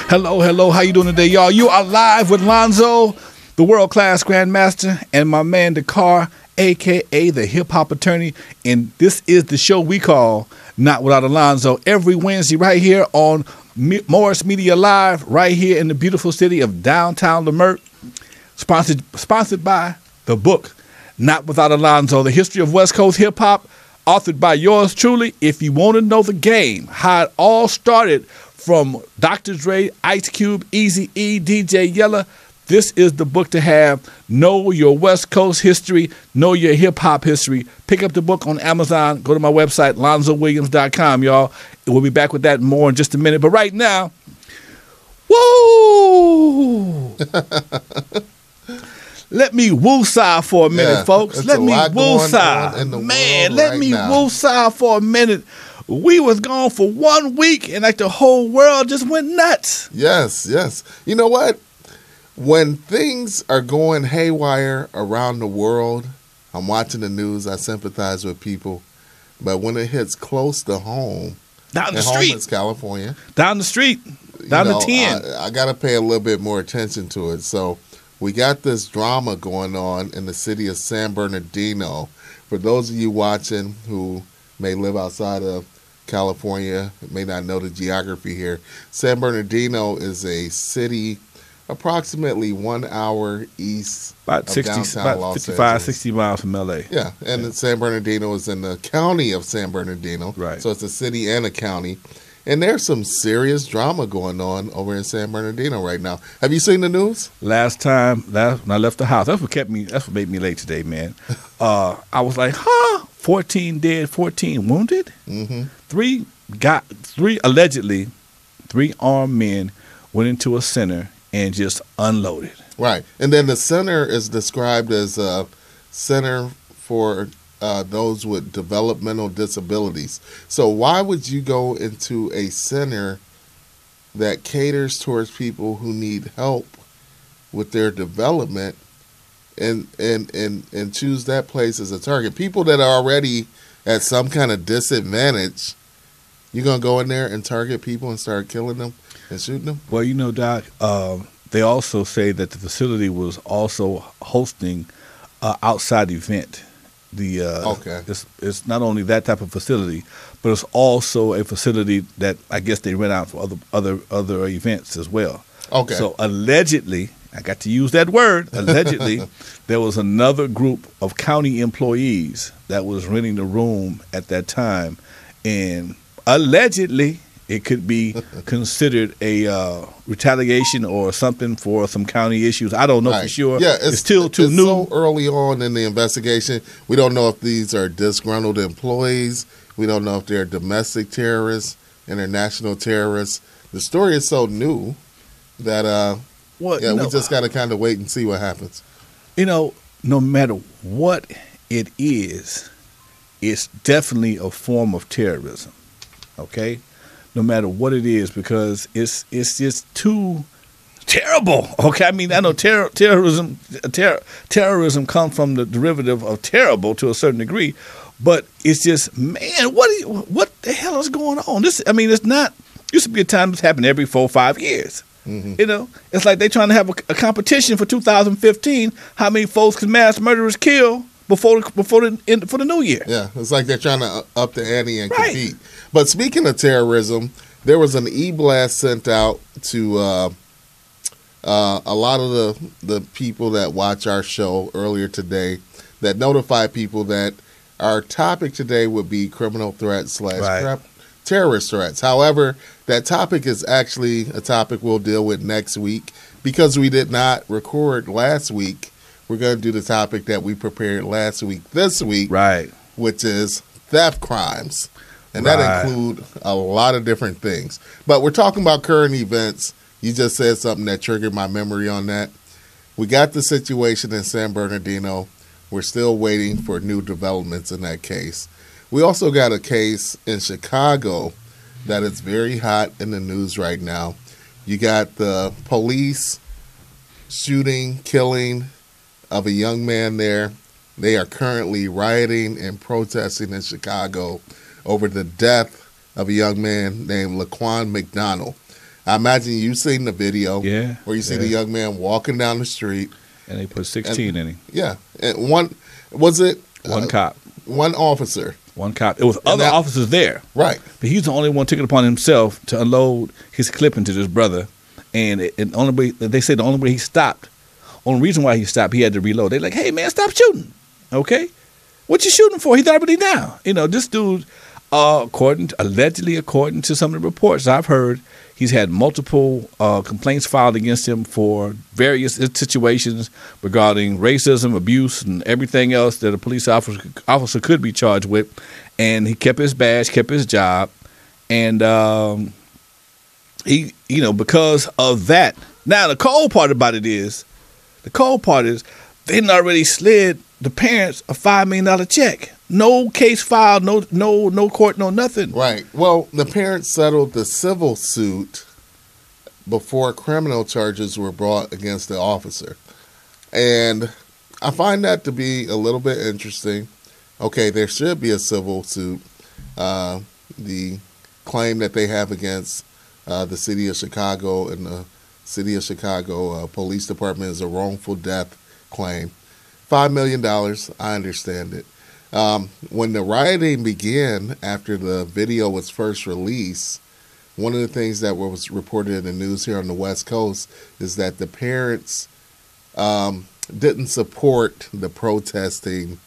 Hello, hello. How you doing today, y'all? You are live with Alonzo, the world-class grandmaster, and my man Dakar, a.k.a. the hip-hop attorney. And this is the show we call Not Without Alonzo, every Wednesday right here on Morris Media Live, right here in the beautiful city of downtown Leimert, sponsored by the book Not Without Alonzo, The History of West Coast Hip-Hop, authored by yours truly. If you want to know the game, how it all started from Dr. Dre, Ice Cube, Eazy-E, DJ Yella, this is the book to have. Know your West Coast history. Know your hip-hop history. Pick up the book on Amazon. Go to my website, alonzowilliams.com, y'all. We'll be back with that more in just a minute. But right now, woo! Let me woosah for a minute, folks. Let me woosah. Man, let me woosah for a minute. We was gone for 1 week, and like the whole world just went nuts. Yes, yes. You know what? When things are going haywire around the world, I'm watching the news, I sympathize with people. But when it hits close to home, down the street, home is California. Down the street, down the 10. I got to pay a little bit more attention to it. So we got this drama going on in the city of San Bernardino. For those of you watching who may live outside of California, may not know the geography here, San Bernardino is a city approximately 1 hour east about of 60, downtown about Los 55, Angeles. 60 miles from L.A. Yeah, and San Bernardino is in the county of San Bernardino. Right. So it's a city and a county. And there's some serious drama going on over in San Bernardino right now. Have you seen the news? Last time when I left the house, that's what made me late today, man. I was like, 14 dead, 14 wounded? Mm-hmm. Allegedly, 3 armed men went into a center and just unloaded. Right. And then the center is described as a center for those with developmental disabilities. So why would you go into a center that caters towards people who need help with their development and choose that place as a target? People that are already at some kind of disadvantage, you're going to go in there and target people and start killing them and shooting them? Well, you know, Doc, they also say that the facility was also hosting outside event. Okay. It's not only that type of facility, but it's also a facility that I guess they rent out for other events as well. Okay. So allegedly, I got to use that word, allegedly, there was another group of county employees that was renting the room at that time, and allegedly it could be considered a retaliation or something for some county issues. I don't know for sure. Yeah, it's still too new. So early on in the investigation, we don't know if these are disgruntled employees. We don't know if they're domestic terrorists, international terrorists. The story is so new that we just got to kind of wait and see what happens. You know, no matter what it is, it's definitely a form of terrorism. Okay? No matter what it is, because it's just too terrible. Okay, I mean, I know terrorism comes from the derivative of terrible to a certain degree, but it's just, man, what the hell is going on? It's not. Used to be a time this happened every 4 or 5 years. Mm-hmm. You know, it's like they're trying to have a competition for 2015. How many folks can mass murderers kill for the new year? Yeah, it's like they're trying to up the ante and compete. But speaking of terrorism, there was an e-blast sent out to a lot of the people that watch our show earlier today that notified people that our topic today would be criminal threats / terrorist threats. However, that topic is actually a topic we'll deal with next week. Because we did not record last week, we're going to do the topic that we prepared last week this week, which is theft crimes. And that include a lot of different things. But we're talking about current events. You just said something that triggered my memory on that. We got the situation in San Bernardino. We're still waiting for new developments in that case. We also got a case in Chicago that is very hot in the news right now. You got the police shooting, killing of a young man there. They are currently rioting and protesting in Chicago over the death of a young man named Laquan McDonald. I imagine you've seen the video where you see yeah. the young man walking down the street. And they put 16 in him. Yeah. And one cop. One officer. One cop. It was other officers there. Right. But he's the only one took it upon himself to unload his clip into this brother. And they say the only way he stopped, only reason why he stopped, he had to reload. They're like, hey, man, stop shooting. Okay? What you shooting for? He's already down. This dude, allegedly according to some of the reports I've heard, he's had multiple complaints filed against him for various situations regarding racism, abuse, and everything else that a police officer could be charged with. And he kept his badge, kept his job, and he, because of that. Now the cold part about it is, they already slid the parents a $5 million check. No case filed, no court, no nothing. Right. Well, the parents settled the civil suit before criminal charges were brought against the officer. And I find that to be a little bit interesting. Okay, there should be a civil suit. The claim that they have against the city of Chicago and the city of Chicago police department is a wrongful death claim. $5 million, I understand it. When the rioting began after the video was first released, one of the things that was reported in the news here on the West Coast is that the parents didn't support the protesting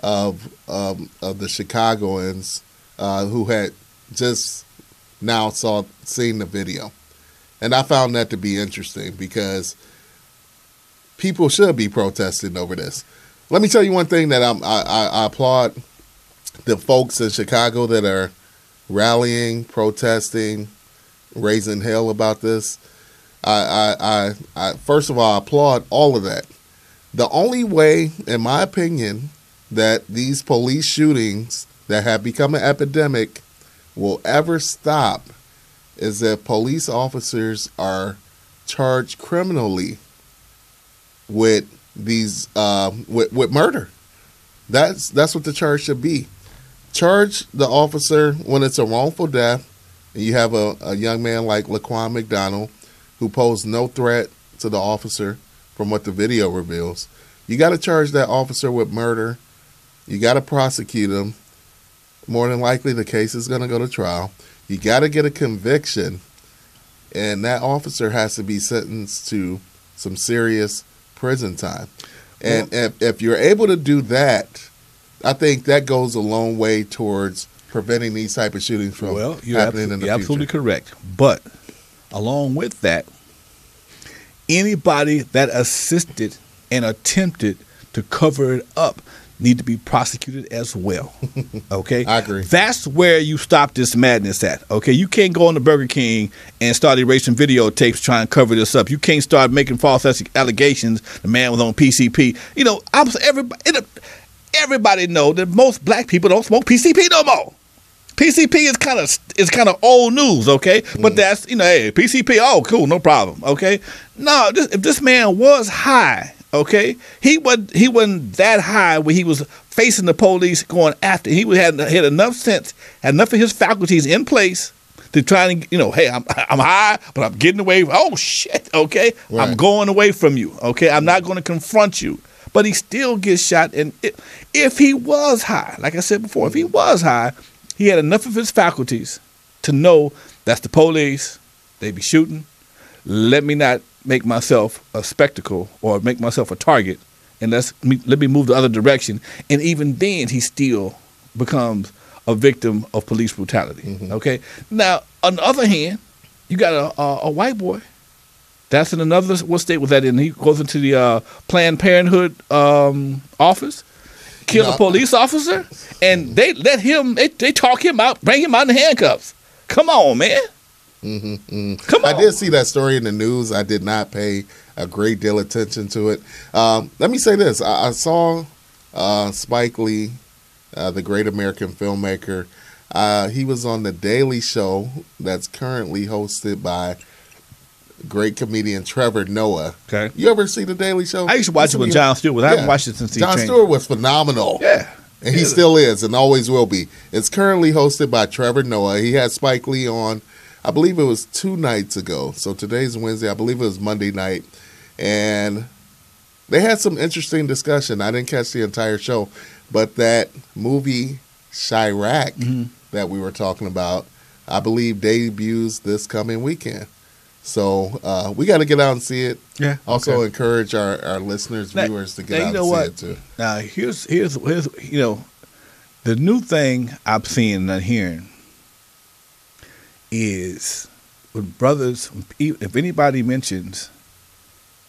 of the Chicagoans who had just now seen the video. And I found that to be interesting because people should be protesting over this. Let me tell you one thing that I applaud the folks in Chicago that are rallying, protesting, raising hell about this. I first of all, I applaud all of that. The only way, in my opinion, that these police shootings that have become an epidemic will ever stop is if police officers are charged criminally with these with murder. That's what the charge should be. Charge the officer when it's a wrongful death. And you have a young man like Laquan McDonald who posed no threat to the officer from what the video reveals. You got to charge that officer with murder. You got to prosecute him. More than likely, the case is going to go to trial. You got to get a conviction, and that officer has to be sentenced to some serious prison time. And if you're able to do that, I think that goes a long way towards preventing these type of shootings from happening in the future. You're absolutely correct. But along with that, anybody that assisted and attempted to cover it up need to be prosecuted as well. Okay? I agree. That's where you stop this madness at. Okay? You can't go on the Burger King and start erasing videotapes trying to cover this up. You can't start making false allegations. The man was on PCP. Everybody know that most black people don't smoke PCP no more. PCP is kind of old news, okay? But that's, hey, PCP, oh, cool, no problem, okay? No, if this man was high, okay, he wasn't that high when he was facing the police going after. He had enough sense, had enough of his faculties in place to try to, hey, I'm high, but I'm getting away. Oh shit, okay, right. I'm going away from you, okay. I'm not going to confront you, but he still gets shot. And if he was high, like I said before, if he was high, he had enough of his faculties to know that's the police. They be shooting. Let me not make myself a spectacle or make myself a target, and let me move the other direction. And even then, he still becomes a victim of police brutality. Mm-hmm. Okay. Now, on the other hand, you got a white boy. That's in another. What state was that in? He goes into the Planned Parenthood office, kill a police officer, and they let him. They talk him out, bring him out in handcuffs. Come on, man. Mm-hmm, mm-hmm. Come on. I did see that story in the news. I did not pay a great deal of attention to it. Let me say this. I saw Spike Lee, the great American filmmaker. He was on The Daily Show that's currently hosted by great comedian Trevor Noah. Okay. You ever see The Daily Show? I used to watch it with Jon Stewart. I haven't watched it since he changed. Jon Stewart was phenomenal. Yeah. And he still is and always will be. It's currently hosted by Trevor Noah. He had Spike Lee on I believe it was 2 nights ago. So today's Wednesday. I believe it was Monday night. And they had some interesting discussion. I didn't catch the entire show. But that movie, Chirac, that we were talking about, I believe debuts this coming weekend. So we got to get out and see it. Yeah. Also encourage our listeners, viewers to get out and see it too. Now here's the new thing I'm seeing and hearing is with brothers. If anybody mentions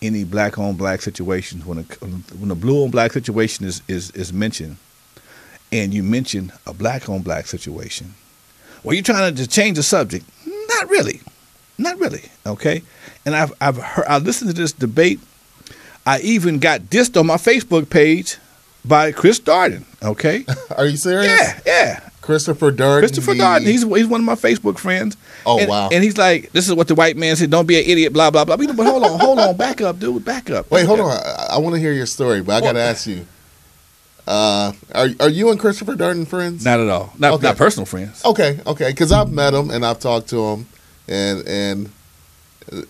any black on black situations, when a blue on black situation is mentioned, and you mention a black on black situation, well, you're trying to change the subject. Not really. Okay. And I listened to this debate. I even got dissed on my Facebook page by Chris Darden. Okay. Are you serious? Yeah. Christopher Darden. He's one of my Facebook friends. Oh, wow. And he's like, this is what the white man said. Don't be an idiot. Blah blah blah. But hold on. Back up, dude. Back up. Wait, hold on. I want to hear your story, but I got to ask you. Are you and Christopher Darden friends? Not at all. Not personal friends. Okay. Because I've met him and I've talked to him, and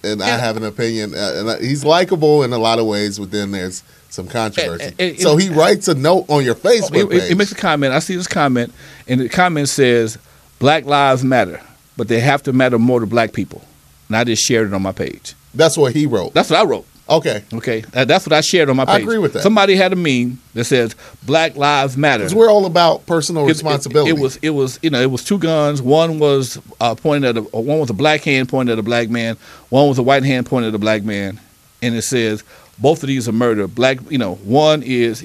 I have an opinion. And he's likable in a lot of ways, but then there's some controversy. So he writes a note on your Facebook page. He makes a comment. I see this comment, and the comment says, "Black lives matter, but they have to matter more to black people." And I just shared it on my page. That's what he wrote. That's what I wrote. Okay. That's what I shared on my page. I agree with that. Somebody had a meme that says "Black Lives Matter." Because we're all about personal responsibility. It was two guns. One was pointed at one was a black hand pointed at a black man. One was a white hand pointed at a black man, and it says both of these are murder. Black, one is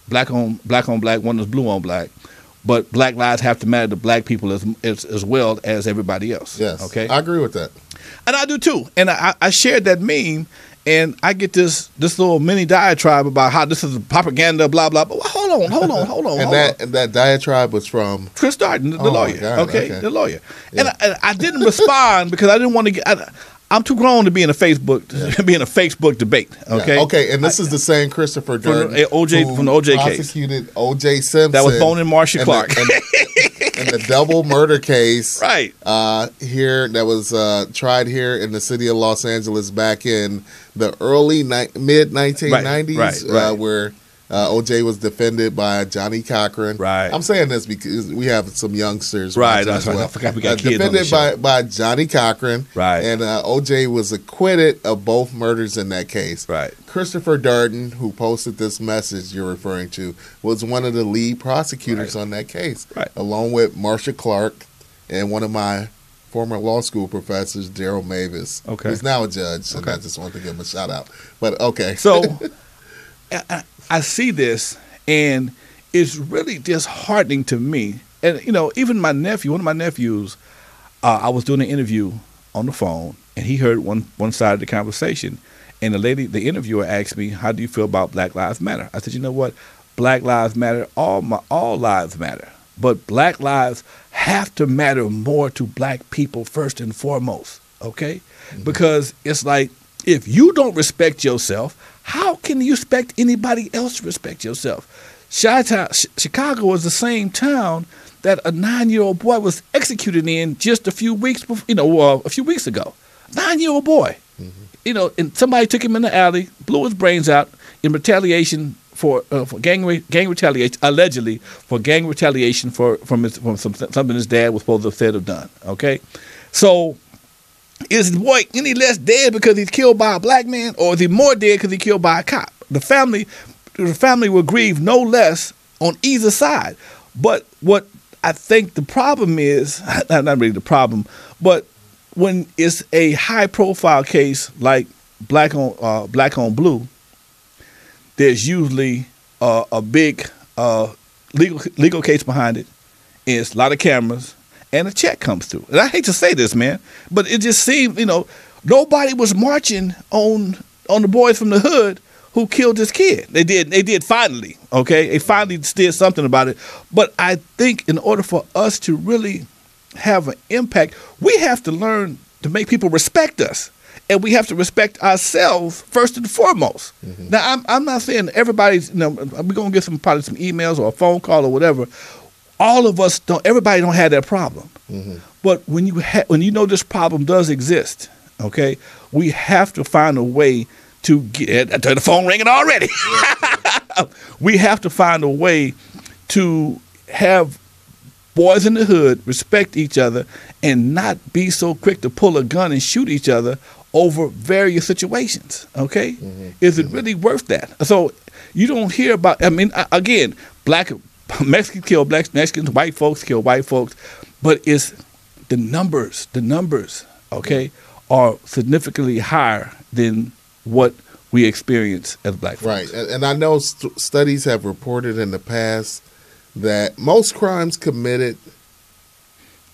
black on black. One is blue on black. But black lives have to matter to black people as well as everybody else. Yes. Okay. I agree with that. And I do too. And I shared that meme. And I get this little mini diatribe about how this is propaganda, blah blah. But hold on. And that diatribe was from Chris Darden, the lawyer. God, okay, the lawyer. Yeah. And I didn't respond because I didn't want to get. I'm too grown to be in a Facebook debate. Okay. Yeah. Okay. And this is the same Christopher Darden from the OJ case. Prosecuted O.J. Simpson. That was boning Marcia Clark. And the double murder case, right? Here that was tried here in the city of Los Angeles back in the early mid 1990s, right. Where OJ was defended by Johnny Cochran. Right. I'm saying this because we have some youngsters. Right. As well. I forgot we got kids defended on the show. by Johnny Cochran. Right. And OJ was acquitted of both murders in that case. Right. Christopher Darden, who posted this message you're referring to, was one of the lead prosecutors on that case, along with Marcia Clark and one of my former law school professors, Daryl Mavis, who's now a judge, and I just want to give him a shout out. But okay. So I see this, and it's really disheartening to me. And, even my nephew, one of my nephews, I was doing an interview on the phone, and he heard one side of the conversation. And the interviewer asked me, "How do you feel about Black Lives Matter?" I said, "You know what? Black lives matter. All lives matter. But black lives have to matter more to black people first and foremost, okay? Mm-hmm. Because it's like, if you don't respect yourself, how can you expect anybody else to respect yourself? Chicago was the same town that a 9-year-old boy was executed in just a few weeks ago. 9-year-old boy. Mm-hmm. And somebody took him in the alley, blew his brains out in retaliation for gang retaliation, allegedly for gang retaliation from something his dad was supposed to have said or done. Okay, so is the boy any less dead because he's killed by a black man, or is he more dead because he's killed by a cop? The family will grieve no less on either side. But what I think the problem is, not really the problem, but when it's a high-profile case like black on blue, there's usually a big legal case behind it. And it's a lot of cameras, and a check comes through. And I hate to say this, man, but it just seemed, nobody was marching on the boys from the hood who killed this kid. They did finally, okay? They finally did something about it. But I think in order for us to really have an impact, we have to learn to make people respect us. And we have to respect ourselves first and foremost. Mm-hmm. Now, I'm not saying everybody's, we're going to get probably some emails or a phone call or whatever. All of us everybody don't have that problem. But when you know this problem does exist, okay, we have to find a way to get. I tell the phone ringing already. We have to find a way to have boys in the hood respect each other and not be so quick to pull a gun and shoot each other over various situations. Okay, is it really worth that? So you don't hear about. I mean, again, Mexicans kill black Mexicans, white folks kill white folks, but it's the numbers. The numbers, okay, are significantly higher than what we experience as black folks. Right, and I know studies have reported in the past that most crimes committed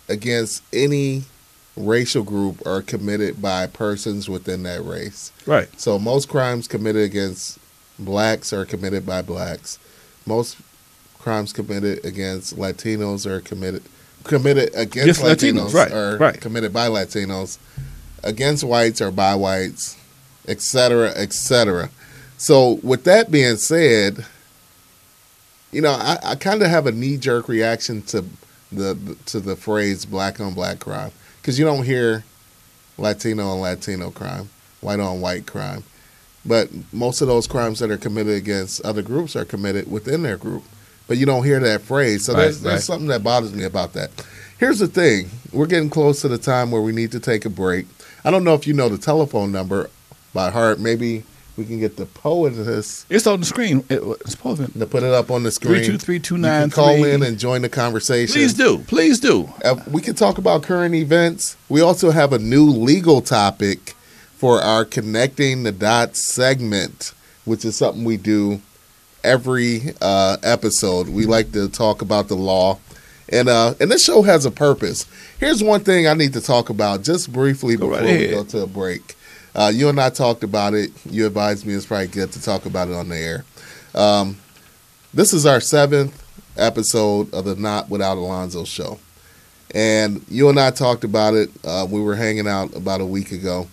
against any racial group are committed by persons within that race. Right. So most crimes committed against blacks are committed by blacks. Most crimes committed against Latinos are committed against Latinos, right. committed by Latinos. Against whites or by whites, et cetera, et cetera. So with that being said, you know, I kind of have a knee-jerk reaction to the phrase black on black crime, because you don't hear Latino on Latino crime, white on white crime. But most of those crimes that are committed against other groups are committed within their group. But you don't hear that phrase. So there's something that bothers me about that. Here's the thing. We're getting close to the time where we need to take a break. I don't know if you know the telephone number by heart. Maybe we can get the poet of this. It's on the screen. It's supposed to put it up on the screen. 323-293. You can call in and join the conversation. Please do. Please do. We can talk about current events. We also have a new legal topic for our Connecting the Dots segment, which is something we do every episode. We like to talk about the law. And this show has a purpose. Here's one thing I need to talk about just briefly before we go to a break. You and I talked about it. You advised me it's probably good to talk about it on the air. This is our 7th episode of the Not Without Alonzo show. And you and I talked about it. We were hanging out about a week ago.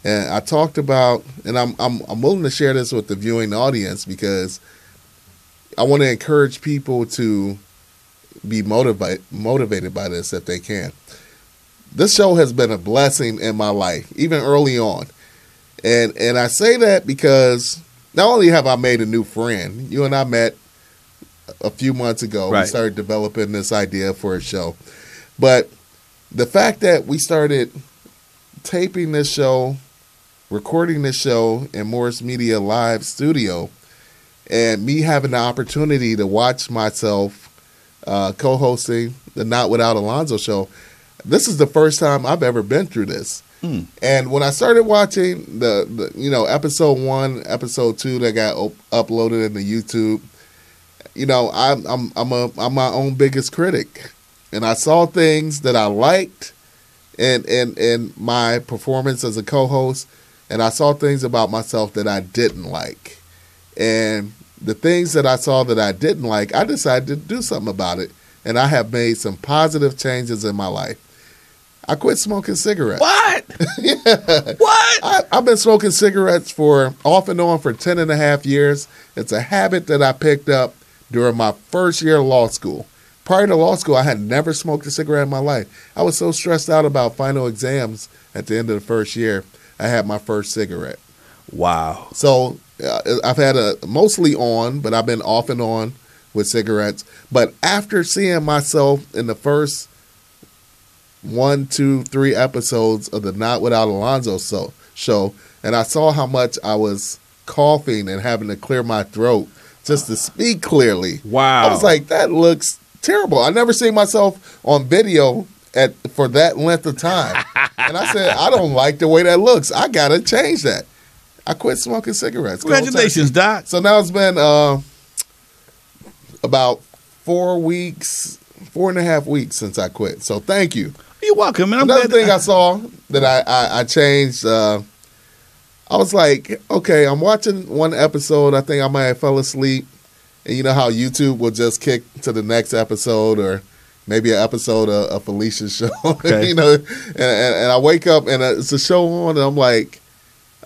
And I talked about, and I'm willing to share this with the viewing audience because I want to encourage people to be motivated by this if they can. This show has been a blessing in my life, even early on. And I say that because not only have I made a new friend, you and I met a few months ago. Right. We started developing this idea for a show. But the fact that we started taping this show, recording this show in Morris Media Live studio, and me having the opportunity to watch myself co-hosting the Not Without Alonzo show, this is the first time I've ever been through this. And when I started watching the episode 1, episode 2 that got uploaded into YouTube, you know, I'm my own biggest critic, and I saw things that I liked in my performance as a co-host, and I saw things about myself that I didn't like. And the things that I saw that I didn't like, I decided to do something about it. And I have made some positive changes in my life. I quit smoking cigarettes. What? Yeah. What? I've been smoking cigarettes off and on for 10 and a half years. It's a habit that I picked up during my first year of law school. Prior to law school, I had never smoked a cigarette in my life. I was so stressed out about final exams at the end of the first year, I had my first cigarette. Wow. So I've had mostly on, but I've been off and on with cigarettes. But after seeing myself in the first 1, 2, 3 episodes of the Not Without Alonzo show, and I saw how much I was coughing and having to clear my throat just to speak clearly. Wow. I was like, that looks terrible. I never seen myself on video for that length of time. And I said, I don't like the way that looks. I got to change that. I quit smoking cigarettes. Congratulations, Doc. So now it's been about 4.5 weeks since I quit. So thank you. You're welcome, man. Another thing I saw that I changed, I was like, okay, I'm watching one episode. I think I might have fell asleep. And you know how YouTube will just kick to the next episode or maybe an episode of Felicia's show. Okay. You know, and I wake up and it's a show on and I'm like,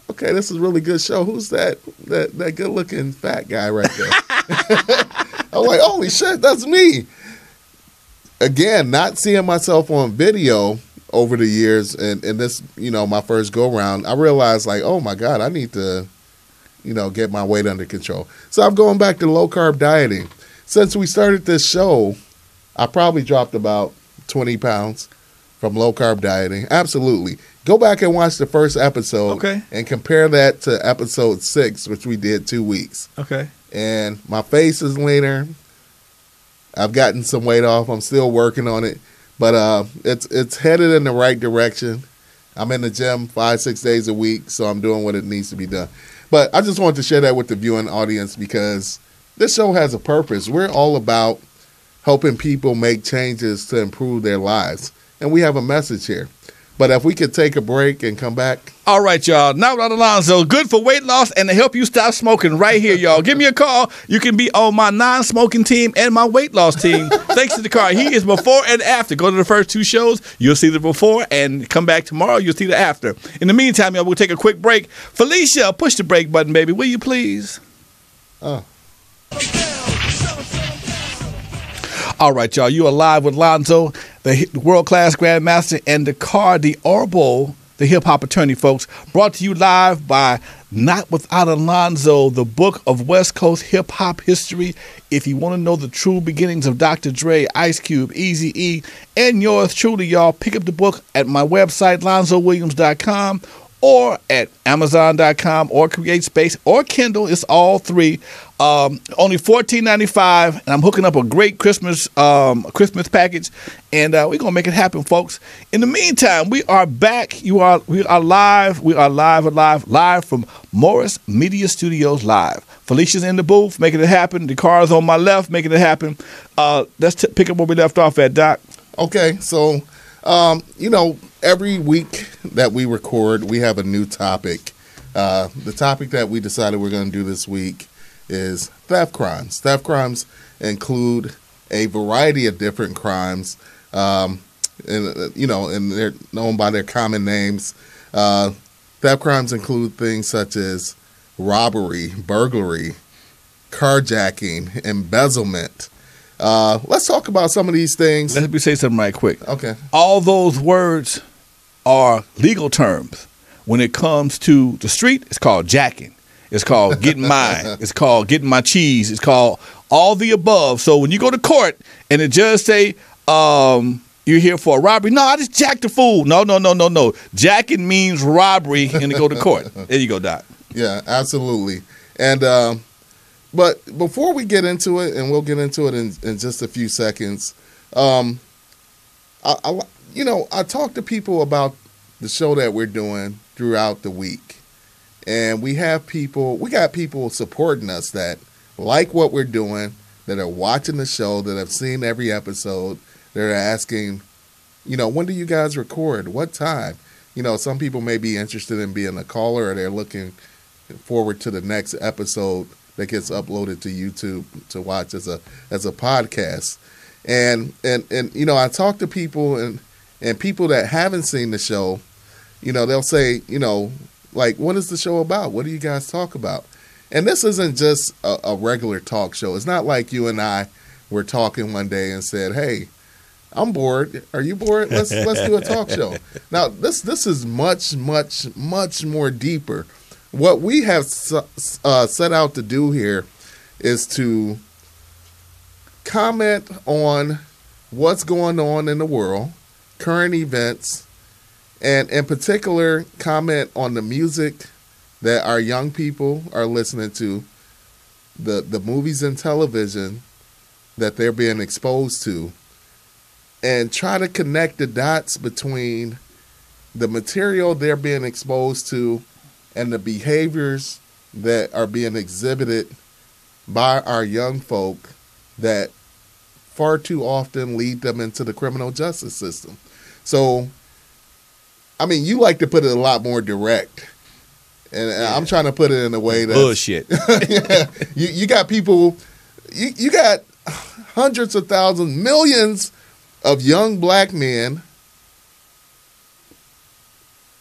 okay, this is a really good show. Who's that good looking fat guy right there? I'm like, holy shit, that's me. again, not seeing myself on video over the years, and this, my first go round, I realized like, oh my God, I need to, get my weight under control. So I'm going back to low carb dieting. Since we started this show, I probably dropped about 20 pounds from low carb dieting. Absolutely. Go back and watch the first episode. Okay. And compare that to episode 6, which we did 2 weeks. Okay. And my face is leaner. I've gotten some weight off. I'm still working on it. But it's headed in the right direction. I'm in the gym 5-6 days a week, so I'm doing what it needs to be done. But I just wanted to share that with the viewing audience because this show has a purpose. We're all about helping people make changes to improve their lives. And we have a message here. But if we could take a break and come back. All right, y'all. Now, Alonzo, good for weight loss and to help you stop smoking right here, y'all. Give me a call. You can be on my non-smoking team and my weight loss team. Thanks to Dakar. He is before and after. Go to the first 2 shows. You'll see the before, and come back tomorrow. You'll see the after. In the meantime, y'all, we'll take a quick break. Felicia, push the break button, baby. Will you please? All right, y'all. You are live with Alonzo, the world-class grandmaster, and Dakar, the Orbo, the hip-hop attorney, folks. Brought to you live by Not Without Alonzo, the book of West Coast hip-hop history. If you want to know the true beginnings of Dr. Dre, Ice Cube, Eazy-E, and yours truly, y'all, pick up the book at my website, LonzoWilliams.com, or at Amazon.com, or CreateSpace, or Kindle. It's all 3. Only $14.95, and I'm hooking up a great Christmas package, and we're gonna make it happen, folks. In the meantime, we are back. We are live. We are live from Morris Media Studios live. Felicia's in the booth, making it happen. The car's on my left, making it happen. Let's pick up where we left off at, Doc. Okay, so every week that we record, we have a new topic. The topic that we decided we're going to do this week is theft crimes. Theft crimes include a variety of different crimes, and they're known by their common names. Theft crimes include things such as robbery, burglary, carjacking, embezzlement. Let's talk about some of these things. Let me say something right quick. Okay. All those words are legal terms. When it comes to the street, it's called jacking. It's called getting mine. It's called getting my cheese. It's called all the above. So when you go to court and the judge say, you're here for a robbery. No, I just jacked the fool. No. Jacking means robbery and to go to court. There you go, Doc. Yeah, absolutely. And but before we get into it, and we'll get into it in just a few seconds, I talk to people about the show that we're doing throughout the week. And we got people supporting us that like what we're doing, that are watching the show, that have seen every episode, that are asking, when do you guys record? What time? Some people may be interested in being a caller, or they're looking forward to the next episode that gets uploaded to YouTube to watch as a podcast. And I talk to people and people that haven't seen the show, they'll say, like, what is the show about? What do you guys talk about? And this isn't just a regular talk show. It's not like you and I were talking one day and said, hey, I'm bored. Are you bored? Let's do a talk show. Now, this is much, much, much more deeper. What we have set out to do here is to comment on what's going on in the world, current events, and in particular, comment on the music that our young people are listening to, the movies and television that they're being exposed to, and try to connect the dots between the material they're being exposed to and the behaviors that are being exhibited by our young folk that far too often lead them into the criminal justice system. So, I mean, you like to put it a lot more direct. And I'm trying to put it in a way that bullshit. Yeah, you got people, you got hundreds of thousands, millions of young black men,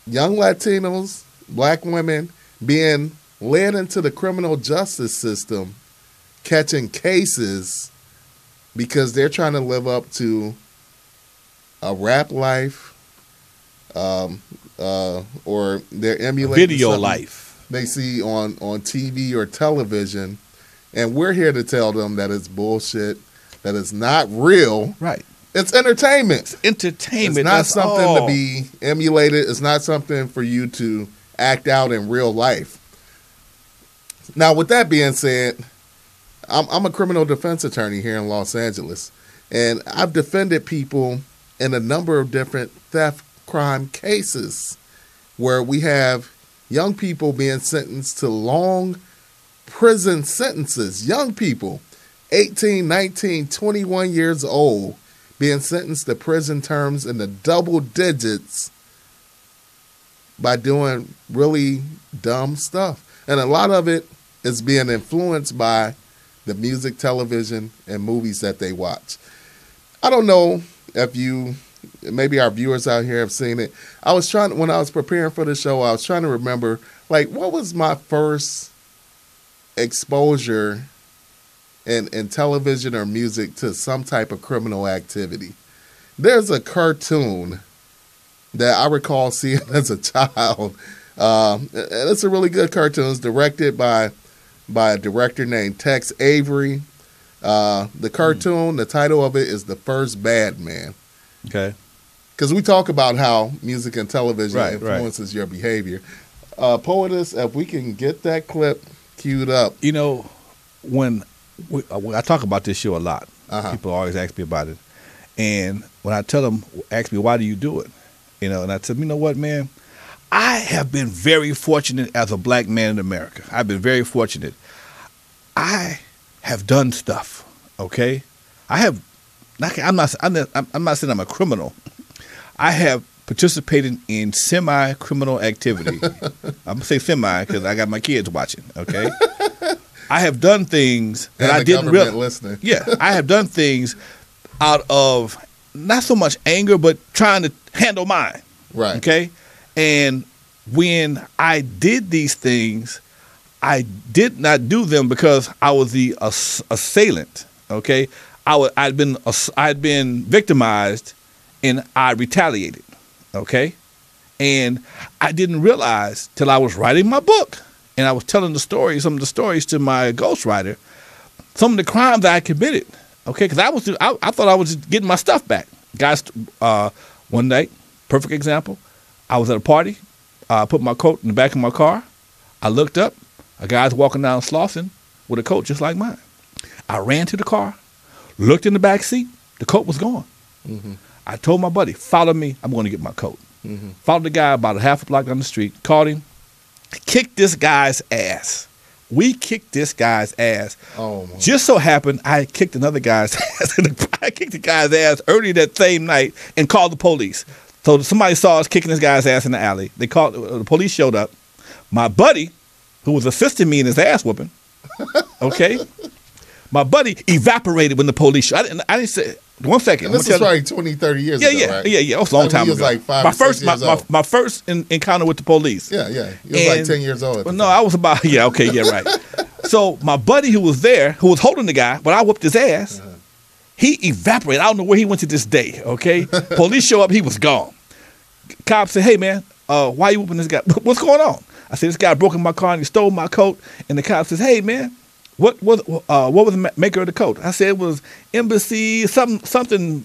young Latinos, black women being led into the criminal justice system, catching cases because they're trying to live up to a rap life, or they're emulating video life they see on TV or television, and we're here to tell them that it's bullshit, that it's not real. Right. It's entertainment. It's entertainment. It's not something to be emulated. It's not something for you to act out in real life. Now, with that being said, I'm a criminal defense attorney here in Los Angeles, and I've defended people in a number of different theft crime cases where we have young people being sentenced to long prison sentences. Young people, 18, 19, 21 years old, being sentenced to prison terms in the double digits by doing really dumb stuff. And a lot of it is being influenced by the music, television, and movies that they watch. I don't know if maybe our viewers out here have seen it. When I was preparing for the show, I was trying to remember, like, what was my first exposure in television or music to some type of criminal activity. There's a cartoon that I recall seeing as a child. And it's a really good cartoon. It's directed by a director named Tex Avery. The cartoon, the title of it is The First Bad Man. Okay. Because we talk about how music and television influences your behavior. Poetess, if we can get that clip queued up. You know, when I talk about this show a lot, people always ask me about it. And when I tell them, ask me, why do you do it? You know, and I said, you know what, man? I have been very fortunate as a black man in America. I've been very fortunate. I have done stuff, okay? I'm not saying I'm a criminal. I have participated in semi-criminal activity. I'm going to say semi because I got my kids watching, okay? I have done things that I didn't realize. Listening. Yeah, I have done things out of not so much anger, but trying to handle mine. Right. Okay? And when I did these things, I did not do them because I was the assailant. Okay? I'd been victimized, and I retaliated. Okay? And I didn't realize till I was writing my book, and I was telling some of the stories to my ghostwriter, some of the crimes that I committed. Okay? Because I thought I was just getting my stuff back. Guys, one night, perfect example, I was at a party. I put my coat in the back of my car. I looked up. A guy's walking down Slauson with a coat just like mine. I ran to the car, looked in the back seat. The coat was gone. Mm-hmm. I told my buddy, follow me. I'm going to get my coat. Mm-hmm. Followed the guy about a half a block down the street, caught him, kicked this guy's ass. We kicked this guy's ass. Oh, my. Just so happened, I kicked another guy's ass. I kicked the guy's ass early that same night and called the police. So somebody saw us kicking this guy's ass in the alley. The police showed up. My buddy, who was assisting me in his ass whooping, okay, my buddy evaporated when the police showed. I didn't say, 1 second. And this was like 20, 30 years ago, right? Yeah. It was a long time ago. He was like 5 or 6 years old. My first encounter with the police. Yeah. He was like 10 years old. No, I was about, right. So my buddy who was there, who was holding the guy, when I whooped his ass, he evaporated. I don't know where he went to this day, okay? Police show up, he was gone. Cop said, hey, man, why you whooping this guy? What's going on? I said, this guy broke in my car and he stole my coat. And the cop says, hey, man, what was the maker of the coat? I said it was Embassy, something,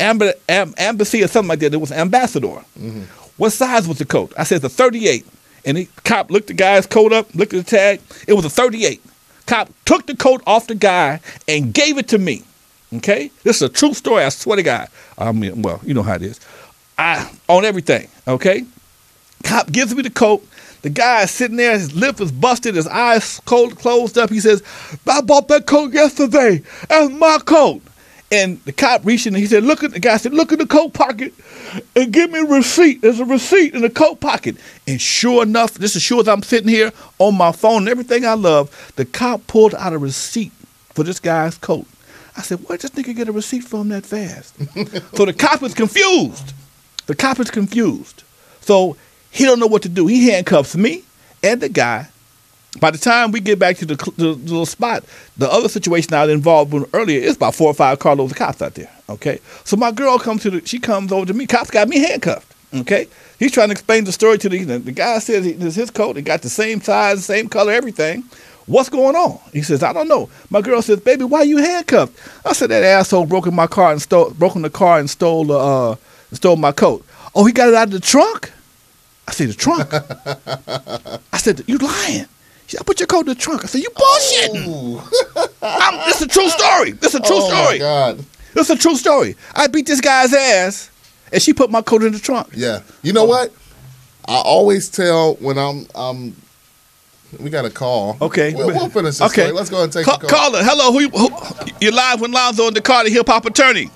Embassy or something like that. It was Ambassador. Mm-hmm. What size was the coat? I said it's a 38. And the cop looked the guy's coat up, looked at the tag. It was a 38. Cop took the coat off the guy and gave it to me. Okay? This is a true story, I swear to God. I mean, well, you know how it is. I own everything, okay? Cop gives me the coat. The guy is sitting there, his lip is busted, his eyes closed up. He says, I bought that coat yesterday. That's my coat. And the cop reached in and he said, the guy said, look in the coat pocket and give me a receipt. There's a receipt in the coat pocket. And sure enough, just as sure as I'm sitting here on my phone and everything I love, the cop pulled out a receipt for this guy's coat. I said, where'd this nigga get a receipt from that fast? So the cop is confused. The cop is confused. So he don't know what to do. He handcuffs me and the guy. By the time we get back to the little spot, the other situation I was involved in earlier, it's about 4 or 5 carloads of cops out there. Okay, so my girl comes over to me. Cops got me handcuffed. Okay, he's trying to explain the story to the guy. Says it's his coat. It got the same size, same color, everything. What's going on? He says, I don't know. My girl says, baby, why are you handcuffed? I said, that asshole broke in the car and stole my coat. Oh, he got it out of the trunk? I said, the trunk? I said, you lying. She said, I put your coat in the trunk. I said, you bullshitting. It's a true story. It's a true story. Oh, my God. It's a true story. I beat this guy's ass, and she put my coat in the trunk. Yeah. You know what? I always tell when I'm we got a call. Okay. We'll finish this story. Let's go ahead and take the call. Caller, hello. You're live with Alonzo and Dakar, the hip-hop attorney.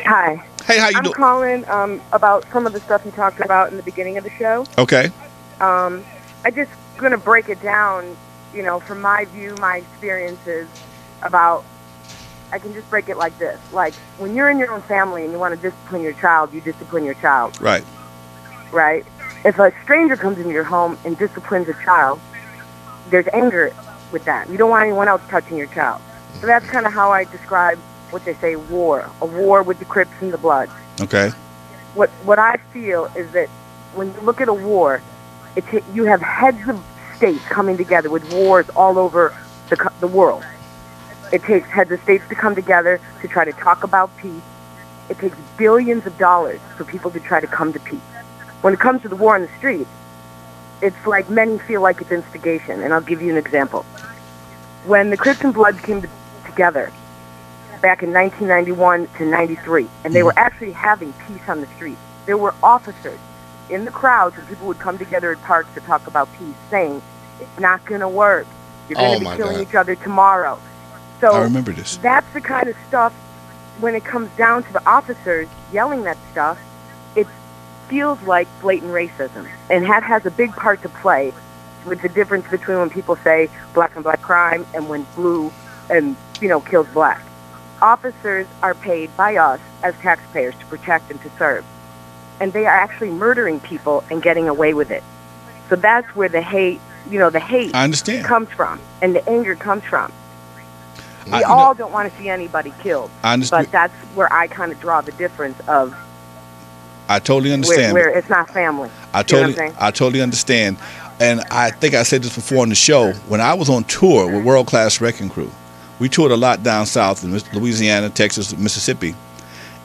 Hi. Hey, how you doing? I'm calling about some of the stuff you talked about in the beginning of the show. Okay. I just going to break it down, from my view, my experiences about, I can just break it like this. Like, when you're in your own family and you want to discipline your child, you discipline your child. Right. Right? If a stranger comes into your home and disciplines a child, there's anger with that. You don't want anyone else touching your child. So that's kind of how I describe what they say, war. A war with the Crips and the Bloods. Okay. What I feel is that when you look at a war, you have heads of states coming together with wars all over the world. It takes heads of states to come together to try to talk about peace. It takes billions of dollars for people to try to come to peace. When it comes to the war on the streets, it's like many feel like it's instigation, and I'll give you an example. When the Crips and Bloods came together back in 1991 to 93, and they were actually having peace on the streets, there were officers in the crowds, and people would come together at parks to talk about peace, saying, it's not going to work. You're going to be killing each other tomorrow. So I remember this. That's the kind of stuff, when it comes down to the officers yelling that stuff, it feels like blatant racism. And that has a big part to play with the difference between when people say black and black crime and when blue and, kills black. Officers are paid by us as taxpayers to protect and to serve. And they are actually murdering people and getting away with it. So that's where the hate, I understand, comes from, and the anger comes from. We all don't want to see anybody killed. But that's where I kind of draw the difference of. I totally understand. Where it's not family. I totally understand. And I think I said this before on the show. When I was on tour with World Class Wrecking Crew, we toured a lot down south in Louisiana, Texas, Mississippi.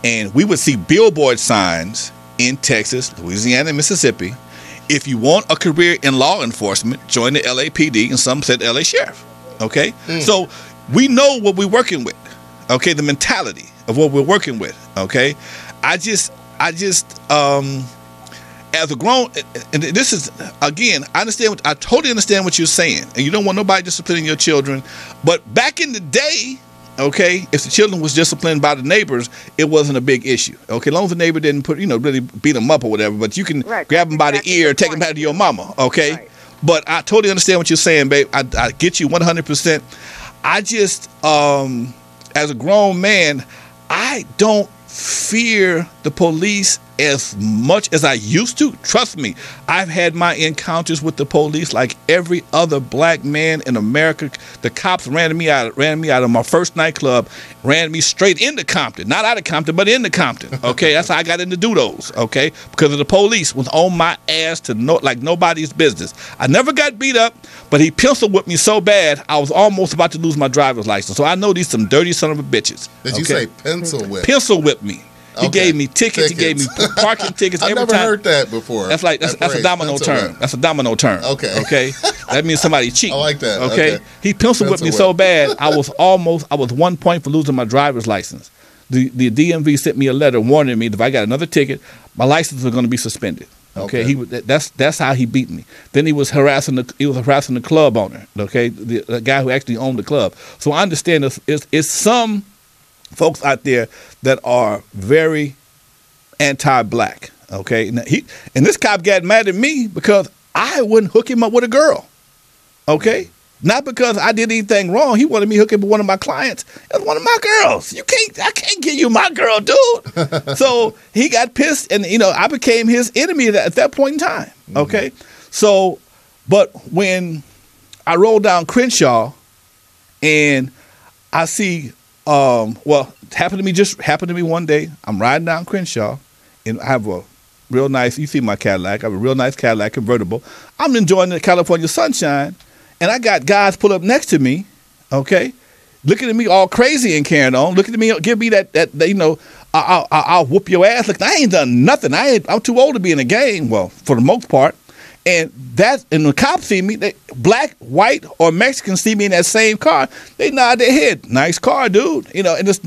And we would see billboard signs in Texas, Louisiana, and Mississippi. If you want a career in law enforcement, join the LAPD, and some said LA Sheriff. Okay? So we know what we're working with. Okay? The mentality of what we're working with. Okay? I just as a grown, and this is, again, I totally understand what you're saying, and you don't want nobody disciplining your children, but back in the day, okay, if the children was disciplined by the neighbors, it wasn't a big issue. Okay, as long as the neighbor didn't really beat them up or whatever, but you can grab them by the ear, take them back to your mama, okay? Right. But I totally understand what you're saying, babe. I get you 100%. I just, as a grown man, I don't fear the police as much as I used to. Trust me, I've had my encounters with the police like every other black man in America. The cops ran me out of my first nightclub, ran me straight into Compton. Not out of Compton, but into Compton. Okay, that's how I got into those. Okay, because of the police was on my ass like nobody's business. I never got beat up, but he pencil whipped me so bad I was almost about to lose my driver's license. So I know these some dirty son of a bitches. Did you say pencil whip? Pencil whipped me. He gave me tickets. He gave me parking tickets. I've never heard that before. That's a domino term. That's a domino term. Okay. That means somebody cheating. I like that. Okay. He pencil whipped me so bad I was 1 point for losing my driver's license. The DMV sent me a letter warning me that if I got another ticket, my license was going to be suspended. Okay. That's how he beat me. Then he was harassing the club owner. Okay, the guy who actually owned the club. So I understand it's some folks out there that are very anti-black, okay? Now and this cop got mad at me because I wouldn't hook him up with a girl, okay? Not because I did anything wrong. He wanted me to hook up with one of my clients. It's one of my girls. I can't give you my girl, dude. So he got pissed, and I became his enemy at that point in time, okay? So, but when I rolled down Crenshaw and I see, happened to me one day. I'm riding down Crenshaw, and I have a real nice. You see my Cadillac? I have a real nice Cadillac convertible. I'm enjoying the California sunshine, and I got guys pull up next to me. Okay, looking at me all crazy and carrying on. Looking at me, give me that I'll whoop your ass. Look, I ain't done nothing. I'm too old to be in a gang. Well, for the most part. And the cops see me, black, white, or Mexican see me in that same car, they nod their head. Nice car, dude. And there's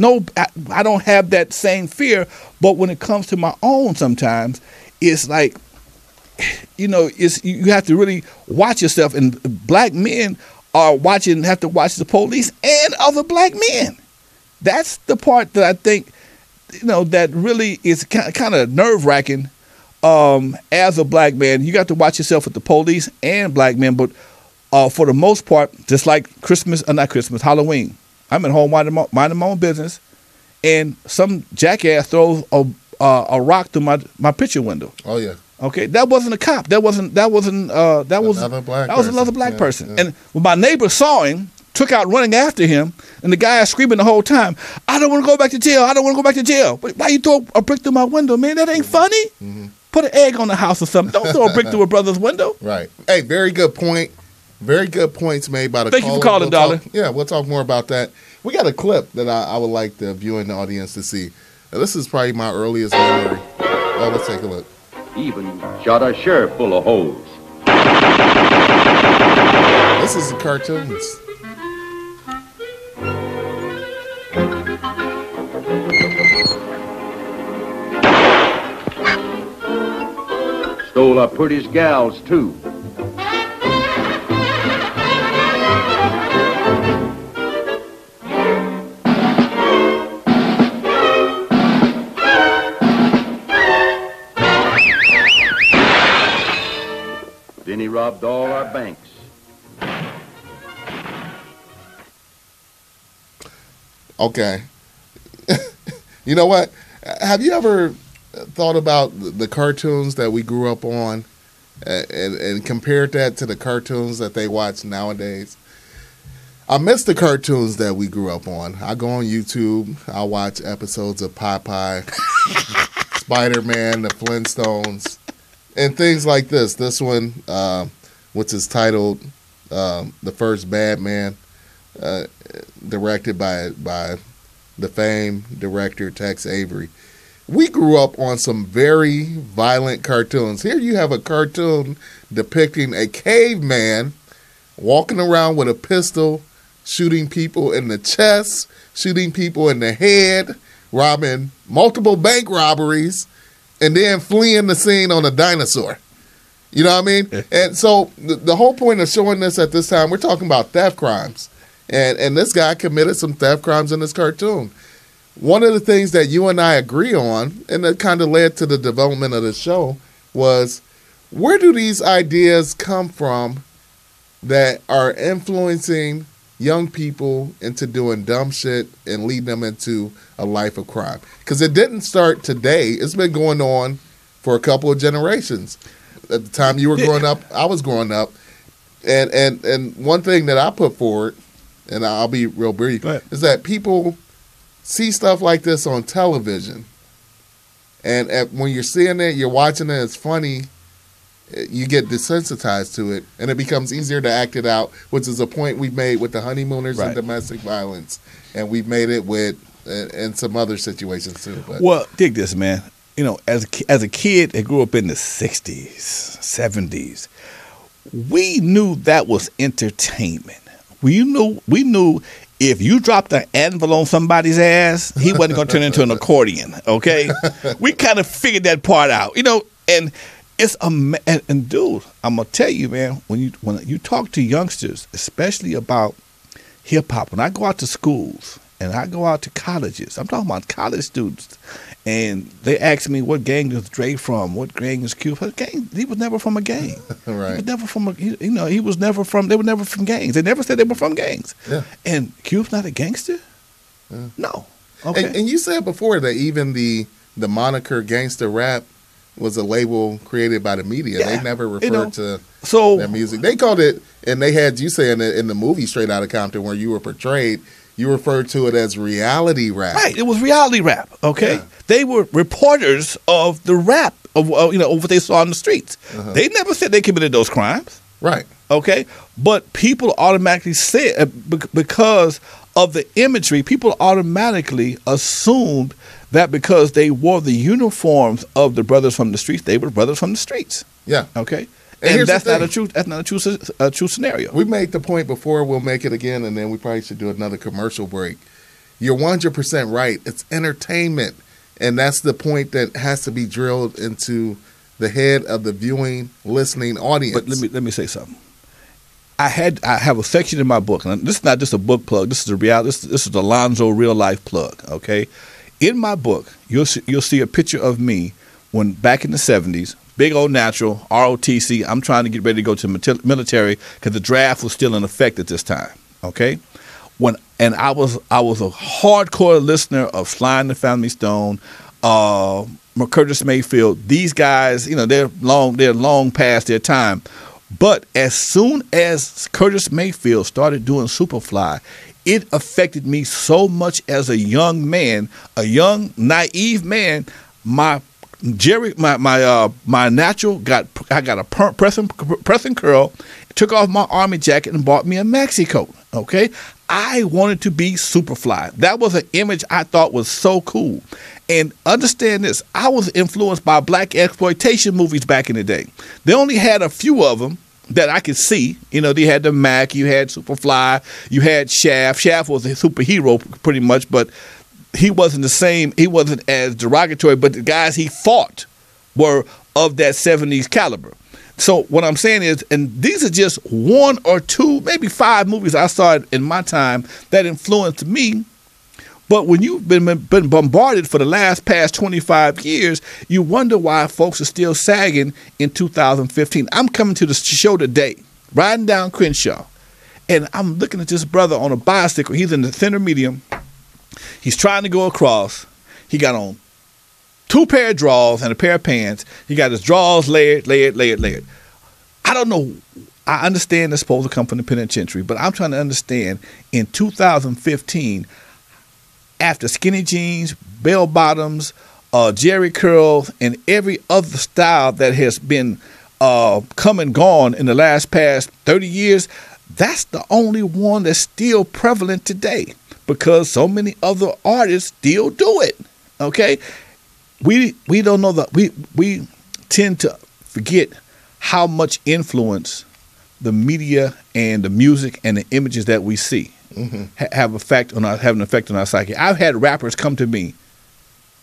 I don't have that same fear. But when it comes to my own, sometimes it's like, you have to really watch yourself. And black men have to watch the police and other black men. That's the part that I think, that really is kind of nerve-wracking. As a black man, you got to watch yourself with the police and black men, but for the most part, just like Halloween, I'm at home minding my own business, and some jackass throws a rock through my picture window. Oh yeah. Okay, that wasn't a cop. That was another black person. Yeah. And when my neighbor saw him, took out running after him, and the guy screaming the whole time, "I don't want to go back to jail. I don't want to go back to jail." But why you throw a brick through my window, man? That ain't funny. Mm-hmm. Put an egg on the house or something. Don't throw a brick through a brother's window. Right. Hey, very good point. Very good points made by the Thank you for calling, darling. We'll talk more about that. We got a clip that I would like the viewing audience to see. Now, this is probably my earliest memory. Let's take a look. Even shot a sheriff full of holes. This is the cartoons. Stole our prettiest gals, too. Then he robbed all our banks. Okay. You know what? Have you ever thought about the cartoons that we grew up on and compared that to the cartoons that they watch nowadays? I miss the cartoons that we grew up on. I go on YouTube. I watch episodes of Popeye, Spider-Man, the Flintstones, and things like this. This one, which is titled The First Bad Man, directed by the famed director Tex Avery. We grew up on some very violent cartoons. Here you have a cartoon depicting a caveman walking around with a pistol, shooting people in the chest, shooting people in the head, robbing multiple bank robberies, and then fleeing the scene on a dinosaur. You know what I mean? And so the whole point of showing this at this time, we're talking about theft crimes. And this guy committed some theft crimes in this cartoon. One of the things that you and I agree on, and that kind of led to the development of the show, was where do these ideas come from that are influencing young people into doing dumb shit and leading them into a life of crime? Because it didn't start today. It's been going on for a couple of generations. At the time you were growing up, I was growing up. And one thing that I put forward, and I'll be real brief, is that people see stuff like this on television. And when you're seeing it, you're watching it, it's funny, you get desensitized to it, and it becomes easier to act it out, which is a point we've made with the honeymooners and domestic violence. And we've made it with in some other situations too. But. Well, dig this, man. As a kid that grew up in the 60s, 70s, we knew that was entertainment. We knew if you dropped an anvil on somebody's ass, he wasn't going to turn into an accordion. Okay, we kind of figured that part out. And it's and dude, I'm gonna tell you, man, when you talk to youngsters, especially about hip hop, when I go out to schools and I go out to colleges, I'm talking about college students, and they ask me what gang is Dre from, what gang is Q. He was never from a gang. Right. He was never from he was never from. They were never from gangs. They never said they were from gangs. Yeah. And Q's not a gangster. Yeah. No. Okay. And you said before that even the moniker gangster rap was a label created by the media. Yeah, they never referred to their music. They called it, and they had you saying it in the movie Straight Outta Compton where you were portrayed. You referred to it as reality rap. Right. It was reality rap. Okay. Yeah. They were reporters of the rap of of what they saw on the streets. They never said they committed those crimes. Right. Okay. But people automatically said, because of the imagery, people automatically assumed that because they wore the uniforms of the brothers from the streets, they were brothers from the streets. Yeah. Okay. And that's not a true. That's not a true scenario. We made the point before. We'll make it again, and then we probably should do another commercial break. You're 100% right. It's entertainment, and that's the point that has to be drilled into the head of the viewing, listening audience. But let me say something. I have a section in my book, and this is not just a book plug. This is a reality. This is Alonzo real life plug. Okay, in my book, you'll see a picture of me when back in the 70s. Big old natural, ROTC. I'm trying to get ready to go to the military because the draft was still in effect at this time. Okay, I was a hardcore listener of Sly and the Family Stone, Curtis Mayfield. These guys, they're long past their time. But as soon as Curtis Mayfield started doing Superfly, it affected me so much as a young man, a young naive man. My natural I got a press and curl, took off my army jacket and bought me a maxi coat. Okay, I wanted to be Superfly. That was an image I thought was so cool. And understand this, I was influenced by black exploitation movies back in the day. They only had a few of them that I could see. They had the Mac, you had Superfly, you had Shaft. Shaft was a superhero pretty much, but he wasn't the same. He wasn't as derogatory, but the guys he fought were of that 70s caliber. So what I'm saying is, and these are just one or two, maybe 5 movies I saw in my time that influenced me. But when you've been bombarded for the past 25 years, you wonder why folks are still sagging in 2015. I'm coming to the show today, riding down Crenshaw, and I'm looking at this brother on a bicycle. He's in the center medium. He's trying to go across. He got on 2 pair of drawers and a pair of pants. He got his drawers layered. I don't know. I understand they're supposed to come from the penitentiary, but I'm trying to understand in 2015, after skinny jeans, bell bottoms, jerry curls, and every other style that has been come and gone in the past 30 years, that's the only one that's still prevalent today. Because so many other artists still do it. Okay, we don't know that we tend to forget how much influence the media and the music and the images that we see have an effect on our psyche. I've had rappers come to me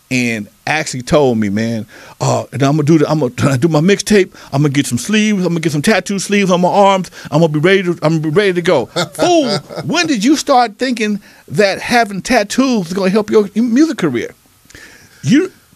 and actually told me, man, and I'm gonna do my mixtape. I'm gonna get some sleeves. I'm gonna get some tattoo sleeves on my arms. I'm gonna be ready to go. Fool, when did you start thinking that having tattoos is gonna help your music career?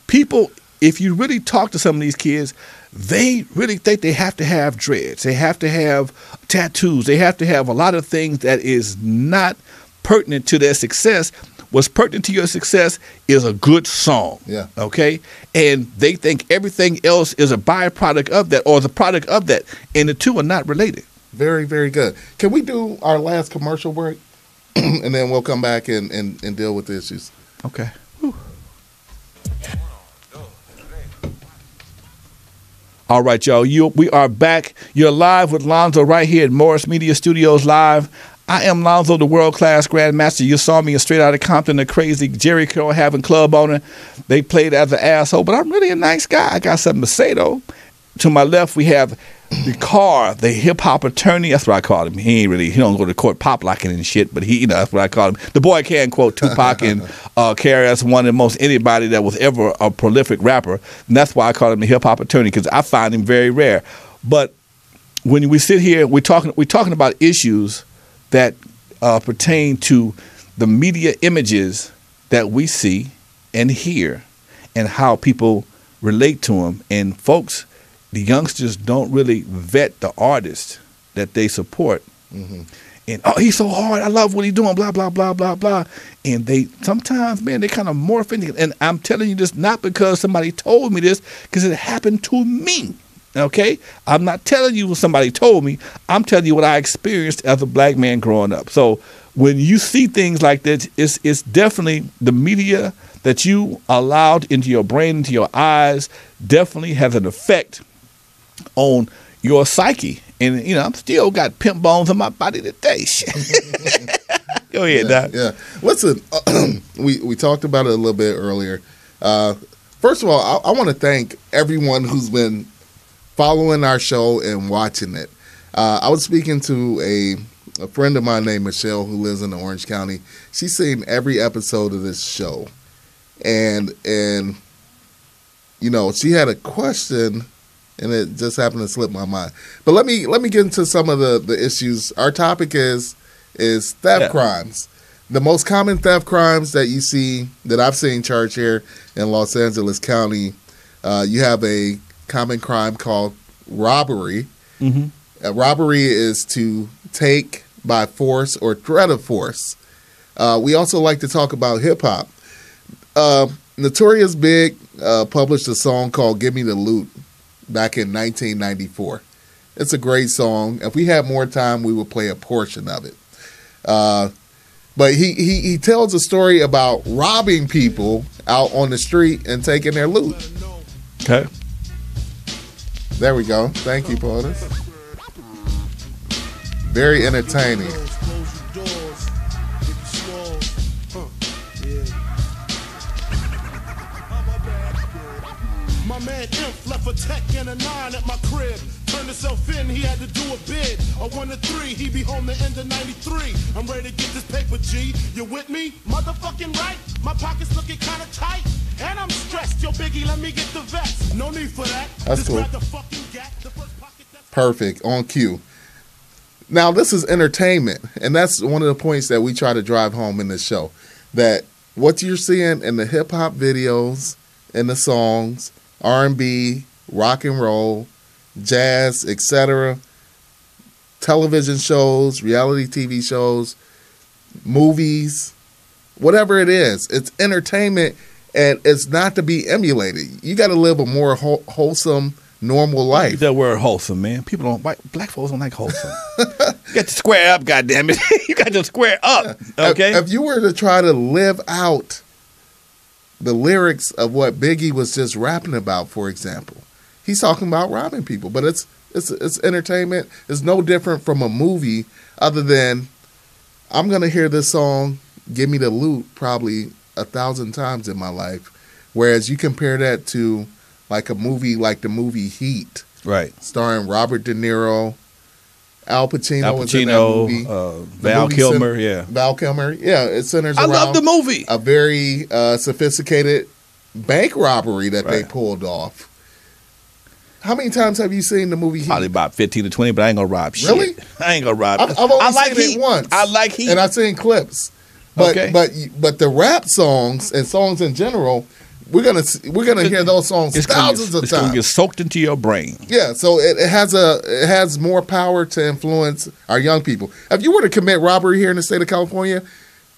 People, if you really talk to some of these kids, they really think they have to have dreads. They have to have tattoos. They have to have a lot of things that is not pertinent to their success. What's pertinent to your success is a good song. Yeah. Okay? And they think everything else is a byproduct of that or the product of that. And the two are not related. Very, very good. Can we do our last commercial break? And then we'll come back and deal with the issues. Okay. Whew. All right, y'all. We are back. You're live with Lonzo right here at Morris Media Studios Live. I am Lonzo, the world-class grandmaster. You saw me Straight Outta Compton, the crazy Jerry Curl having club owner. They played as an asshole, but I'm really a nice guy. I got something to say, though. To my left, we have Dakar, the hip-hop attorney. That's what I call him. He don't go to court pop-locking and shit, but that's what I call him. The boy can quote Tupac and KRS-One and most anybody that was ever a prolific rapper. And that's why I call him the hip-hop attorney, because I find him very rare. But when we sit here, we're talking about issues that pertain to the media images that we see and hear and how people relate to them. And folks, the youngsters don't really vet the artist that they support. Mm-hmm. And, he's so hard. I love what he's doing, blah, blah, blah, blah, blah. And they sometimes, man, they kind of morph into it. And I'm telling you this not because somebody told me this, because it happened to me. Okay? I'm not telling you what somebody told me. I'm telling you what I experienced as a black man growing up. So when you see things like that, it's definitely the media that you allowed into your brain, into your eyes, definitely has an effect on your psyche. And, you know, I'm still got pimp bones on my body today. Go ahead, Doc. Yeah. Listen, we talked about it a little bit earlier. First of all, I want to thank everyone who's been following our show and watching it. I was speaking to a friend of mine named Michelle who lives in Orange County. She's seen every episode of this show. And you know, she had a question, and it just happened to slip my mind. But let me get into some of the issues. Our topic is theft crimes. The most common theft crimes that you see, that I've seen charged here in Los Angeles County, you have a common crime called robbery. Mm-hmm. Robbery is to take by force or threat of force. We also like to talk about hip-hop. Notorious Big published a song called Give Me the Loot back in 1994. It's a great song. If we had more time, we would play a portion of it. But he tells a story about robbing people out on the street and taking their loot. Okay. There we go. Thank you, POTUS. Very entertaining. My man Imp left a tech and a 9 at my crib. Turned himself in, he had to do a bid. A 1 to 3, he be home the end of 93. I'm ready to get this paper, G. You with me? Motherfucking right. My pockets looking kinda tight. And I'm stressed. Yo, Biggie, let me get the vest. No need for that. That's just cool. grab the fucking gat. The first pocket that's Perfect. On cue. Now, this is entertainment, and that's one of the points that we try to drive home in this show. That what you're seeing in the hip-hop videos, in the songs, R&B, rock and roll, jazz, etc., television shows, reality TV shows, movies, whatever it is, it's entertainment, and it's not to be emulated. You got to live a more wholesome, normal life. That word wholesome, man. People don't, black folks don't like wholesome. You got to square up, goddammit. You got to square up, okay? If you were to try to live out the lyrics of what Biggie was just rapping about, for example, he's talking about robbing people, but it's entertainment. It's no different from a movie, other than I'm gonna hear this song, Give Me the Loot, probably 1,000 times in my life. Whereas you compare that to like a movie, like the movie Heat, right, starring Robert De Niro, Al Pacino was in that movie. Val Kilmer, yeah. Val Kilmer, yeah. It centers around love the movie. A very sophisticated bank robbery that they pulled off. How many times have you seen the movie Heat? Probably about 15 to 20, but I ain't gonna rob shit. Really? I ain't gonna rob. I've only seen Heat. it once. I like Heat. And I've seen clips. But Okay. but the rap songs and songs in general, we're gonna hear those songs thousands of It's gonna times. get soaked into your brain. Yeah, so it has more power to influence our young people. If you were to commit robbery here in the state of California,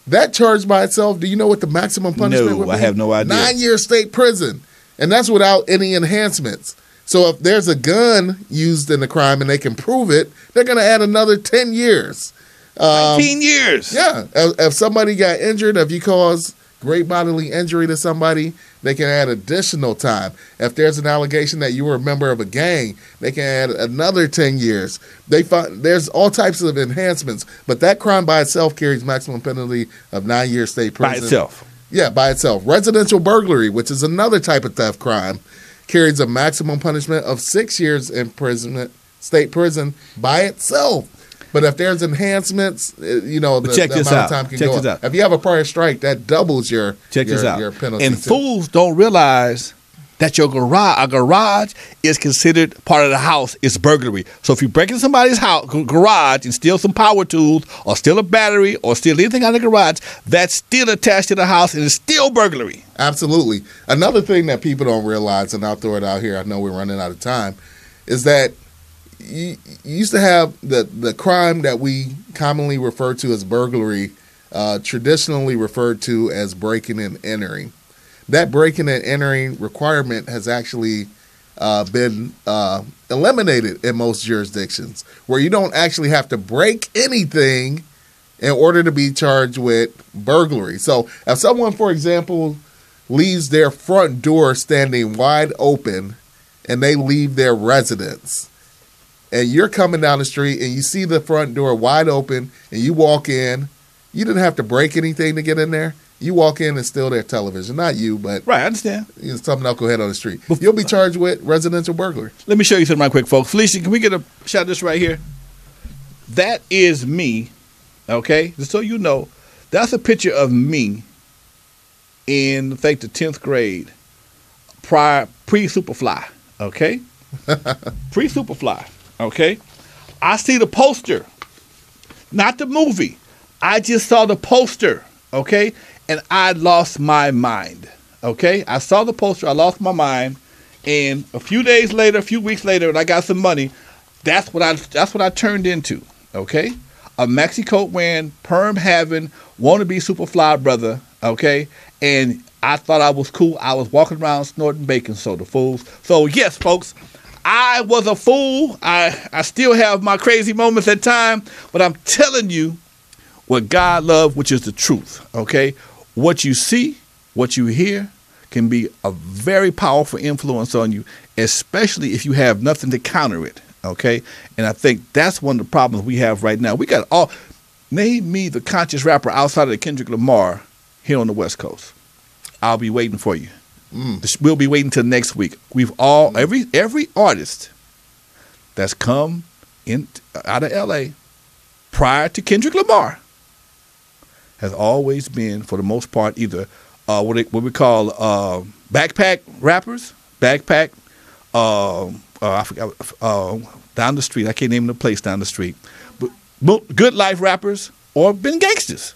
that charge by itself, do you know what the maximum punishment would be? I have no idea. 9-year state prison, and that's without any enhancements. So if there's a gun used in the crime and they can prove it, they're going to add another 10 years. 19 years. Yeah, if somebody got injured, if you cause great bodily injury to somebody, they can add additional time. If there's an allegation that you were a member of a gang, they can add another 10 years. There's all types of enhancements, but that crime by itself carries maximum penalty of 9 years state prison. By itself. Yeah, by itself. Residential burglary, which is another type of theft crime, carries a maximum punishment of 6 years imprisonment, state prison by itself. But if there's enhancements, the amount of time can go up. If you have a prior strike, that doubles your penalty. And fools don't realize that a garage is considered part of the house. It's burglary. So if you break into somebody's house, garage, and steal some power tools, or steal a battery, or steal anything out of the garage, that's still attached to the house, and it's still burglary. Absolutely. Another thing that people don't realize, and I'll throw it out here, I know we're running out of time, is that you used to have the crime that we commonly refer to as burglary, traditionally referred to as breaking and entering. That breaking and entering requirement has actually been eliminated in most jurisdictions, where you don't actually have to break anything in order to be charged with burglary. So if someone, for example, leaves their front door standing wide open and they leave their residence, and you're coming down the street and you see the front door wide open and you walk in, you didn't have to break anything to get in there. You walk in and steal their television. Not you, but Right, I understand. some knucklehead on the street. You'll be charged with residential burglary. Let me show you something right quick, folks. Felicia, can we get a shot of this right here? That is me, okay? Just so you know, that's a picture of me in, I think, the 10th grade, pre-Superfly, okay? Pre-Superfly, okay? I see the poster, not the movie. I just saw the poster, okay? And I lost my mind, okay? I saw the poster, I lost my mind, and a few days later, a few weeks later, and I got some money, that's what I turned into, okay? A maxi coat wearing, perm having, wannabe Superfly brother, okay? And I thought I was cool. I was walking around snorting baking soda, fools. So yes, folks, I was a fool. I still have my crazy moments at times, but I'm telling you what God loves, which is the truth, okay? What you see, what you hear can be a very powerful influence on you, especially if you have nothing to counter it, okay? And I think that's one of the problems we have right now. We got name me the conscious rapper outside of Kendrick Lamar here on the West Coast. I'll be waiting for you. We'll be waiting till next week. We've every artist that's come in out of LA prior to Kendrick Lamar has always been, for the most part, either what we call backpack rappers, I forgot, down the street. I can't name the place down the street, but good life rappers or been gangsters.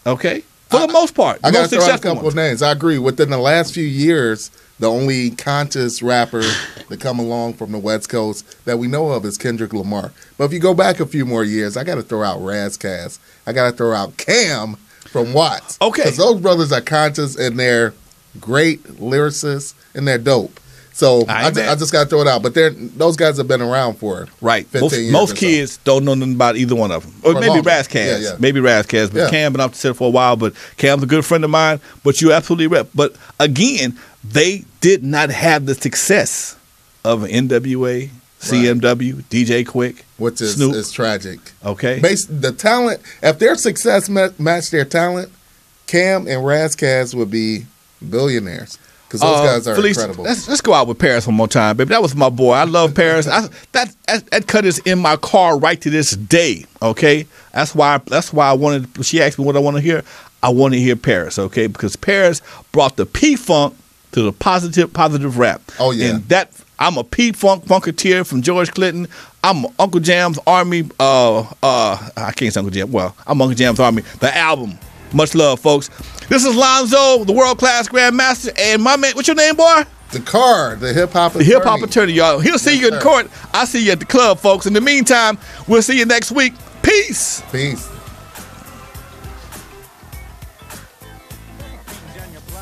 Okay, for the most part, I got to throw out a successful couple of names. I agree. Within the last few years, the only conscious rapper that come along from the West Coast that we know of is Kendrick Lamar. But if you go back a few more years, I got to throw out Razkaz. I got to throw out Cam from Watts. Okay. Because those brothers are conscious and they're great lyricists and they're dope. So I just got to throw it out. But those guys have been around for 15 years. Most kids don't know nothing about either one of them. Or maybe Razkaz. Yeah. Maybe Razkaz. But Cam been off the set for a while. But Cam's a good friend of mine. But you're absolutely right. But again, they did not have the success of an N.W.A., CMW, DJ Quick, which is Snoop. Is tragic. Okay. The talent, if their success matched their talent, Cam and Razkaz would be billionaires. Because those guys are incredible. Let's go out with Paris one more time, baby. That was my boy. I love Paris. That cut is in my car right to this day. Okay, that's why I wanted. She asked me what I want to hear. I want to hear Paris. Okay, because Paris brought the P-Funk to the positive rap. Oh yeah, and I'm a P-Funk funketeer from George Clinton. I'm Uncle Jam's Army. I can't say Uncle Jam. Well, I'm Uncle Jam's Army. The album. Much love, folks. This is Lonzo, the world-class grandmaster, and my man, what's your name, boy? Dakar, the hip-hop attorney. The hip-hop attorney, y'all. He'll see you in court. I'll see you at the club, folks. In the meantime, we'll see you next week. Peace. Peace.